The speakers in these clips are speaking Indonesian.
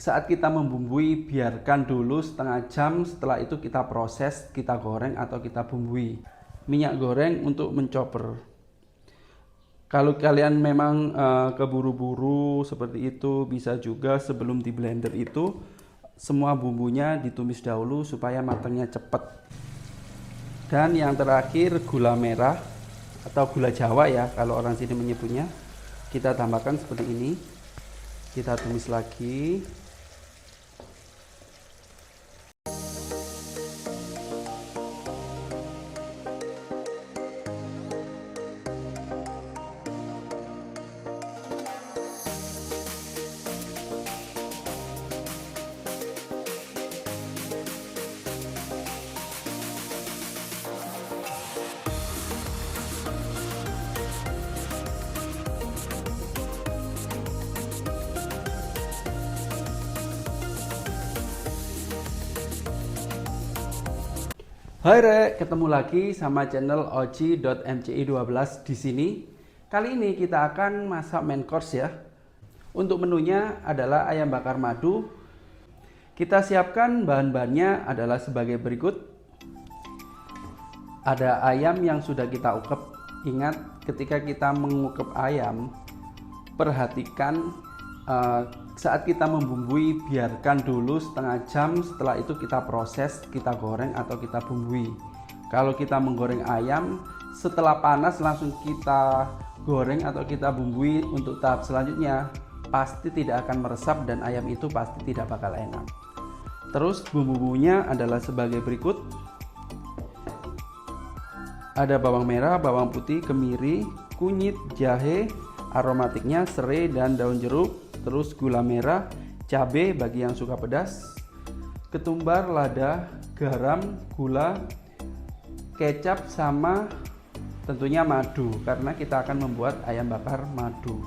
Saat kita membumbui, biarkan dulu setengah jam, setelah itu kita proses, kita goreng atau kita bumbui. Minyak goreng untuk mencoper. Kalau kalian memang keburu-buru seperti itu, bisa juga sebelum di blender itu semua bumbunya ditumis dahulu supaya matangnya cepat. Dan yang terakhir gula merah atau gula Jawa ya kalau orang sini menyebutnya, kita tambahkan seperti ini. Kita tumis lagi. Hai Rek, ketemu lagi sama channel oji.mci12 di sini. Kali ini kita akan masak main course ya. Untuk menunya adalah ayam bakar madu. Kita siapkan bahan-bahannya adalah sebagai berikut. Ada ayam yang sudah kita ukep. Ingat, ketika kita mengukep ayam, perhatikan saat kita membumbui, biarkan dulu setengah jam, setelah itu kita proses, kita goreng atau kita bumbui. Kalau kita menggoreng ayam, setelah panas langsung kita goreng atau kita bumbui untuk tahap selanjutnya, pasti tidak akan meresap dan ayam itu pasti tidak bakal enak. Terus bumbu-bumbunya adalah sebagai berikut. Ada bawang merah, bawang putih, kemiri, kunyit, jahe, aromatiknya serai dan daun jeruk. Terus gula merah, cabai bagi yang suka pedas, ketumbar, lada, garam, gula, kecap, sama tentunya madu karena kita akan membuat ayam bakar madu.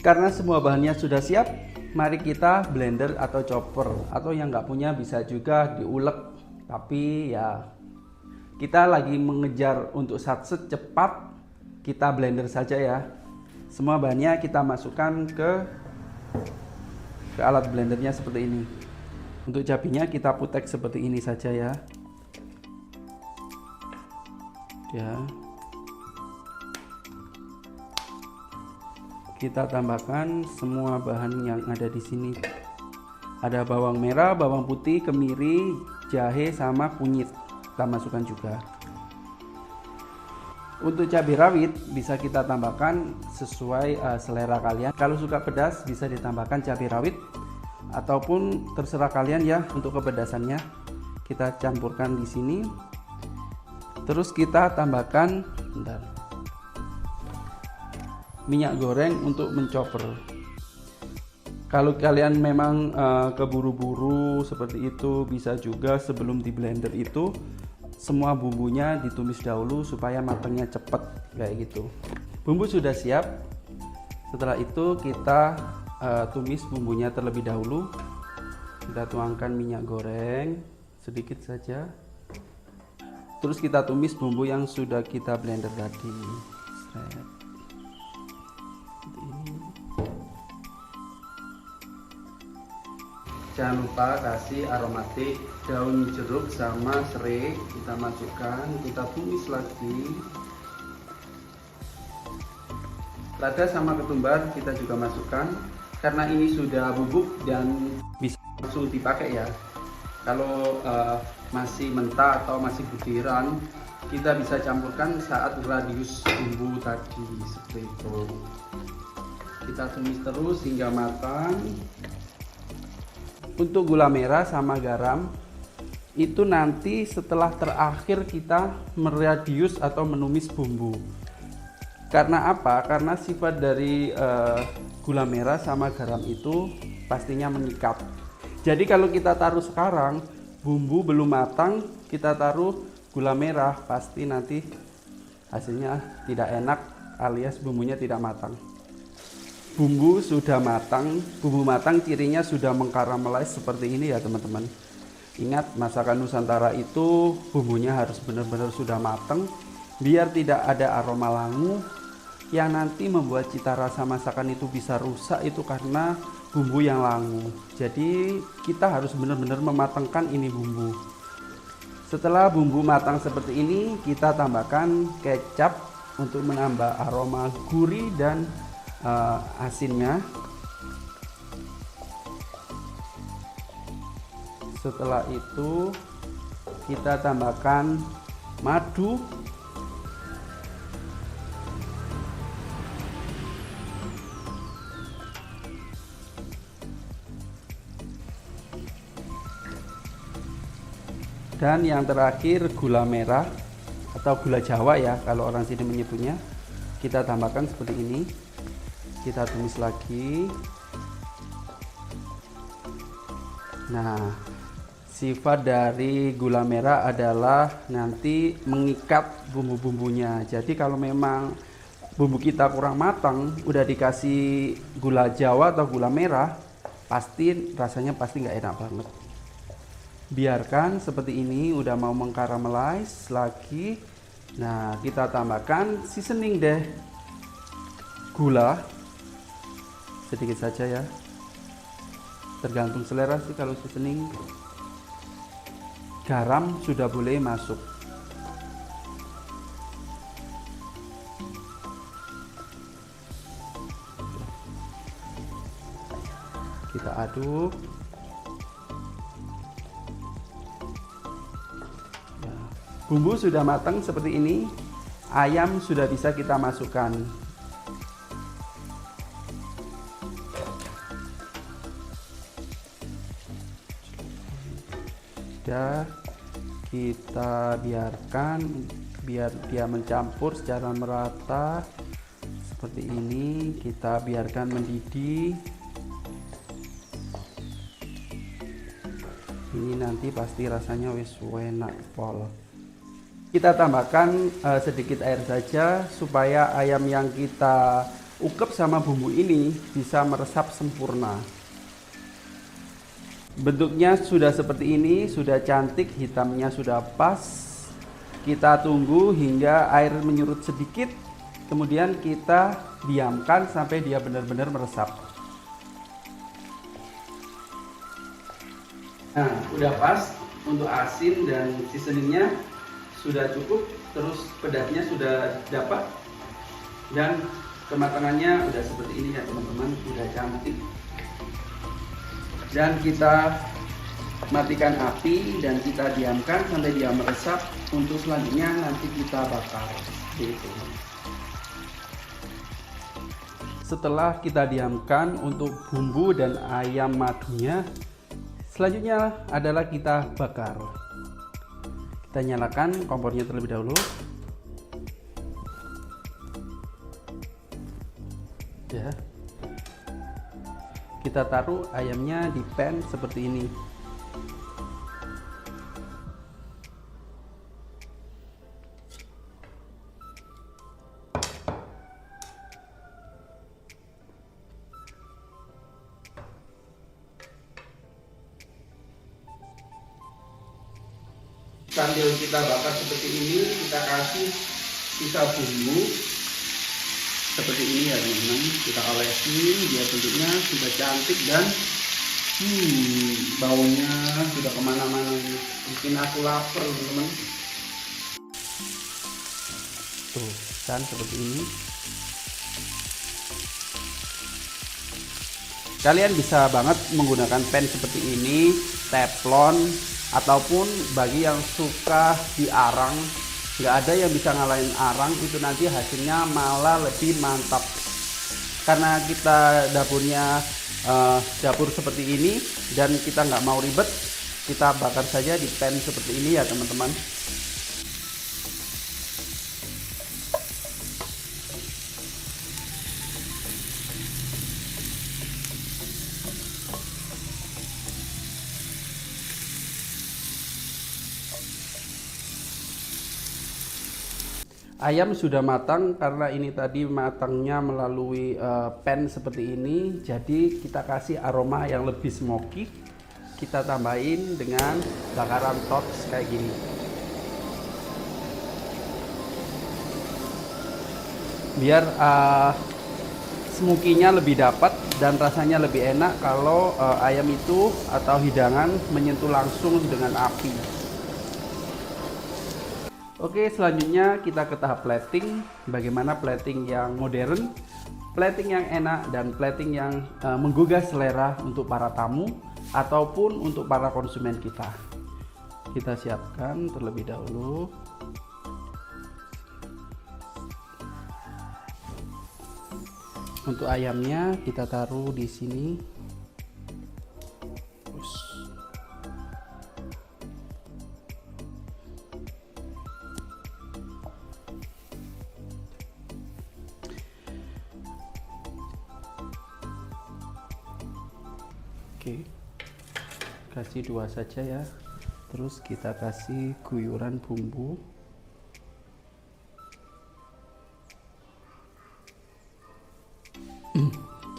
Karena semua bahannya sudah siap, mari kita blender atau chopper, atau yang nggak punya bisa juga diulek. Tapi ya kita lagi mengejar untuk satset cepat, kita blender saja ya. Semua bahannya kita masukkan ke alat blendernya seperti ini. Untuk cabenya kita putek seperti ini saja ya. Kita tambahkan semua bahan yang ada di sini. Ada bawang merah, bawang putih, kemiri, jahe sama kunyit. Kita masukkan juga. Untuk cabai rawit bisa kita tambahkan sesuai selera kalian. Kalau suka pedas bisa ditambahkan cabai rawit ataupun terserah kalian ya untuk kepedasannya. Kita campurkan di sini. Terus kita tambahkan minyak goreng untuk mencoper. Kalau kalian memang keburu-buru seperti itu, bisa juga sebelum di blender itu semua bumbunya ditumis dahulu supaya matangnya cepat kayak gitu. Bumbu sudah siap. Setelah itu kita tumis bumbunya terlebih dahulu. Kita tuangkan minyak goreng sedikit saja. Terus kita tumis bumbu yang sudah kita blender tadi. Jangan lupa kasih aromatik, daun jeruk sama serai kita masukkan, kita tumis lagi. Lada sama ketumbar kita juga masukkan karena ini sudah bubuk dan bisa langsung dipakai ya. Kalau masih mentah atau masih butiran, kita bisa campurkan saat radius bumbu tadi seperti itu. Kita tumis terus hingga matang. Untuk gula merah sama garam itu nanti setelah terakhir kita meradius atau menumis bumbu. Karena apa? Karena sifat dari gula merah sama garam itu pastinya mengikat. Jadi kalau kita taruh sekarang bumbu belum matang, kita taruh gula merah, pasti nanti hasilnya tidak enak alias bumbunya tidak matang. Bumbu sudah matang, bumbu matang cirinya sudah mengkaramelis seperti ini ya teman-teman. Ingat, masakan Nusantara itu bumbunya harus benar-benar sudah matang biar tidak ada aroma langu yang nanti membuat cita rasa masakan itu bisa rusak. Itu karena bumbu yang langu. Jadi kita harus benar-benar mematangkan ini bumbu. Setelah bumbu matang seperti ini, kita tambahkan kecap untuk menambah aroma gurih dan asinnya. Setelah itu kita tambahkan madu, dan yang terakhir gula merah atau gula Jawa ya kalau orang sini menyebutnya. Kita tambahkan seperti ini, kita tumis lagi. Nah, sifat dari gula merah adalah nanti mengikat bumbu-bumbunya. Jadi kalau memang bumbu kita kurang matang, udah dikasih gula Jawa atau gula merah, pasti rasanya pasti nggak enak banget. Biarkan seperti ini, udah mau mengkaramelize lagi. Nah, kita tambahkan seasoning deh. Gula sedikit saja ya, tergantung selera sih kalau seasoning. Garam sudah boleh masuk. Kita aduk. Ya. Bumbu sudah matang seperti ini. Ayam sudah bisa kita masukkan. Kita biarkan biar dia mencampur secara merata seperti ini. Kita biarkan mendidih. Ini nanti pasti rasanya wis enak pol. Kita tambahkan sedikit air saja supaya ayam yang kita ukep sama bumbu ini bisa meresap sempurna. Bentuknya sudah seperti ini, sudah cantik, hitamnya sudah pas. Kita tunggu hingga air menyurut sedikit, kemudian kita diamkan sampai dia benar-benar meresap. Nah, udah pas untuk asin dan seasoningnya sudah cukup, terus pedasnya sudah dapat, dan kematangannya udah seperti ini ya teman-teman, udah cantik. Dan kita matikan api dan kita diamkan sampai dia meresap. Untuk selanjutnya nanti kita bakar gitu. Setelah kita diamkan untuk bumbu dan ayam madunya, selanjutnya adalah kita bakar. Kita nyalakan kompornya terlebih dahulu. Ya. Kita taruh ayamnya di pan seperti ini. Sambil kita bakar seperti ini, kita kasih sisa bumbu seperti ini ya teman-teman. Kita olesin biar bentuknya sudah cantik dan baunya sudah kemana-mana. Bikin aku lapar teman-teman. Tuh kan seperti ini. Kalian bisa banget menggunakan pan seperti ini, teflon, ataupun bagi yang suka di arang, nggak ada yang bisa ngalahin arang, itu nanti hasilnya malah lebih mantap. Karena kita dapurnya dapur seperti ini dan kita nggak mau ribet, kita bakar saja di pan seperti ini ya teman-teman. Ayam sudah matang karena ini tadi matangnya melalui pan seperti ini, jadi kita kasih aroma yang lebih smoky. Kita tambahin dengan bakaran tots kayak gini. Biar smoky-nya lebih dapat dan rasanya lebih enak kalau ayam itu atau hidangan menyentuh langsung dengan api. Oke, selanjutnya kita ke tahap plating. Bagaimana plating yang modern, plating yang enak, dan plating yang menggugah selera untuk para tamu ataupun untuk para konsumen kita. Kita siapkan terlebih dahulu. Untuk ayamnya kita taruh di sini. Oke, kasih 2 saja ya. Terus kita kasih guyuran bumbu.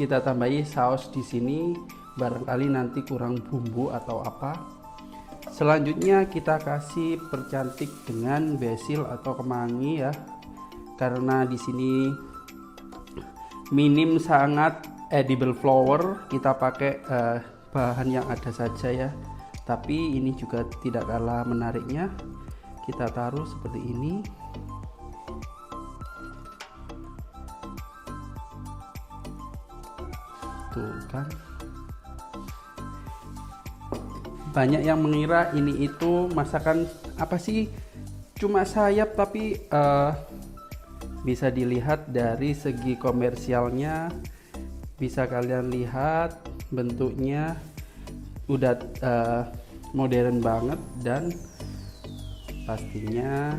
Kita tambahi saus di sini, barangkali nanti kurang bumbu atau apa. Selanjutnya kita kasih percantik dengan basil atau kemangi ya. Karena di sini minim sangat edible flower, kita pakai bahan yang ada saja ya. Tapi ini juga tidak kalah menariknya. Kita taruh seperti ini. Tuh kan, banyak yang mengira ini itu masakan apa sih, cuma sayap, tapi bisa dilihat dari segi komersialnya. Bisa kalian lihat bentuknya udah modern banget, dan pastinya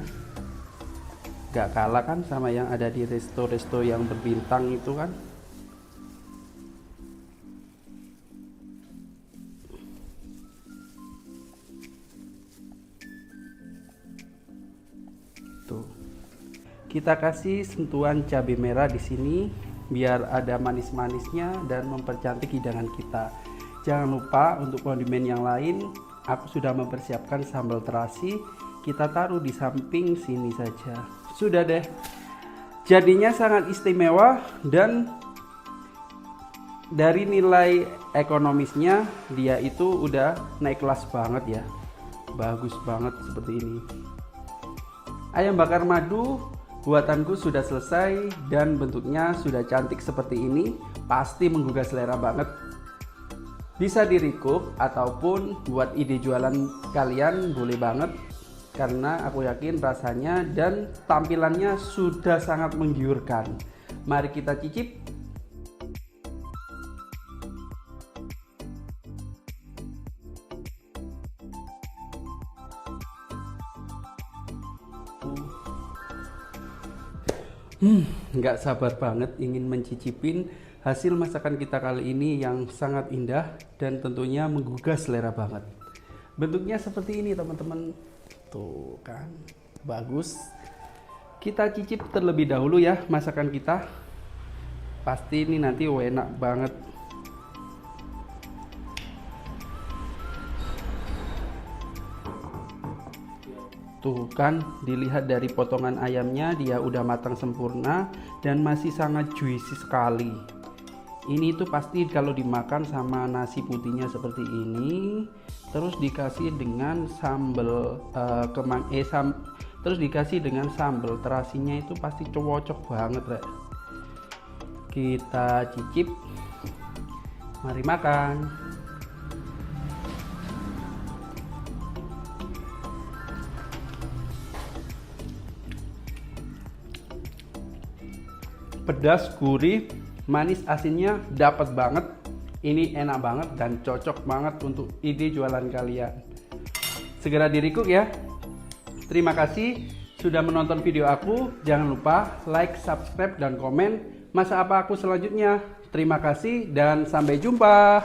gak kalah kan sama yang ada di resto-resto yang berbintang itu kan. Kita kasih sentuhan cabai merah di sini biar ada manis-manisnya dan mempercantik hidangan kita. Jangan lupa untuk kondimen yang lain, aku sudah mempersiapkan sambal terasi. Kita taruh di samping sini saja. Sudah deh. Jadinya sangat istimewa, dan dari nilai ekonomisnya dia itu udah naik kelas banget ya. Bagus banget seperti ini. Ayam bakar madu buatanku sudah selesai dan bentuknya sudah cantik seperti ini. Pasti menggugah selera banget. Bisa di recook ataupun buat ide jualan kalian boleh banget, karena aku yakin rasanya dan tampilannya sudah sangat menggiurkan. Mari kita cicip. Nggak sabar banget ingin mencicipin hasil masakan kita kali ini yang sangat indah dan tentunya menggugah selera banget. Bentuknya seperti ini teman-teman. Tuh kan, bagus. Kita cicip terlebih dahulu ya masakan kita. Pasti ini nanti enak banget. Tuh kan, dilihat dari potongan ayamnya, dia udah matang sempurna dan masih sangat juicy sekali. Ini tuh pasti kalau dimakan sama nasi putihnya seperti ini, terus dikasih dengan sambal terus dikasih dengan sambal terasinya, itu pasti cocok banget, Rek. Kita cicip. Mari makan. Pedas, gurih, manis, asinnya dapat banget. Ini enak banget dan cocok banget untuk ide jualan kalian. Segera di recook ya. Terima kasih sudah menonton video aku. Jangan lupa like, subscribe, dan komen masak apa aku selanjutnya. Terima kasih dan sampai jumpa.